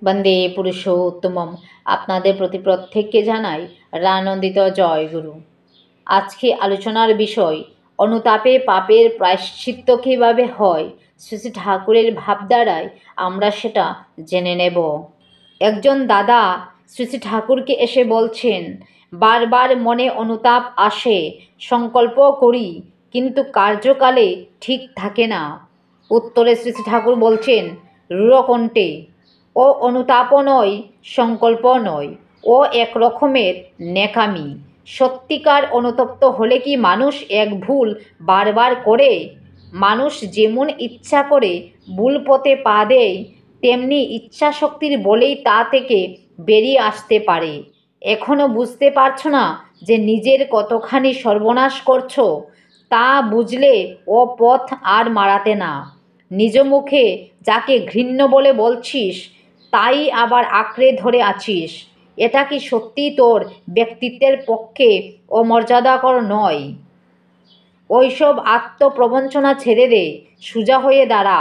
বন্দে পুরুষোত্তমম। আপনাদের প্রতি প্রত্যেককে জানাই রানন্দিত জয়গুরু। আজকে আলোচনার বিষয় অনুতাপে পাপের প্রায়শ্চিত্ত কীভাবে হয়, শ্রী শ্রী ঠাকুরের ভাবধারায় আমরা সেটা জেনে নেব। একজন দাদা শ্রী শ্রী ঠাকুরকে এসে বলছেন, বারবার মনে অনুতাপ আসে, সংকল্প করি কিন্তু কার্যকালে ঠিক থাকে না। উত্তরে শ্রী শ্রী ঠাকুর বলছেন রূঢ়কণ্ঠে, ও অনুতাপও নয়, সংকল্প নয়, ও এক রকমের নেকামি। সত্যিকার অনুতপ্ত হলে কি মানুষ এক ভুল বারবার করে? মানুষ যেমন ইচ্ছা করে ভুল পথে পা দেয়, তেমনি ইচ্ছা শক্তির বলেই তা থেকে বেরিয়ে আসতে পারে। এখনও বুঝতে পারছো না যে নিজের কতখানি সর্বনাশ করছো? তা বুঝলে ও পথ আর মারাতে না। নিজ মুখে যাকে ঘৃণ্য বলে বলছিস, তাই আবার আঁকড়ে ধরে আছিস। এটা কি সত্যি তোর ব্যক্তিত্বের পক্ষে অমর্যাদাকর নয়? ওইসব আত্মপ্রবঞ্চনা ছেড়ে দে, সোজা হয়ে দাঁড়া,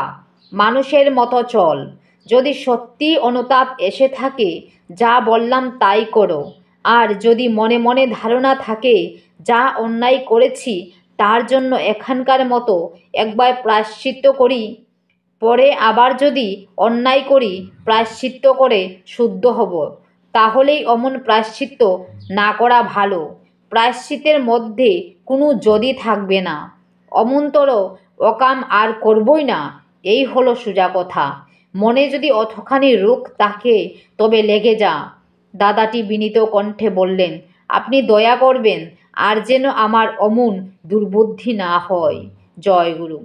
মানুষের মতো চল। যদি সত্যি অনুতাপ এসে থাকে, যা বললাম তাই করো। আর যদি মনে মনে ধারণা থাকে যা অন্যায় করেছি তার জন্য এখানকার মতো একবার প্রায়শ্চিত্ত করি, পরে আবার যদি অন্যায় করি প্রায়শ্চিত্ত করে শুদ্ধ হব, তাহলেই অমন প্রায়শ্চিত্ত না করা ভালো। প্রায়শ্চিত্তের মধ্যে কোনো যদি থাকবে না, অমন্তর অকাম আর করবই না, এই হলো সোজা কথা। মনে যদি অতখানি রোগ থাকে তবে লেগে যা। দাদাটি বিনীত কণ্ঠে বললেন, আপনি দয়া করবেন আর যেন আমার অমন দুর্বুদ্ধি না হয়। জয় গুরু।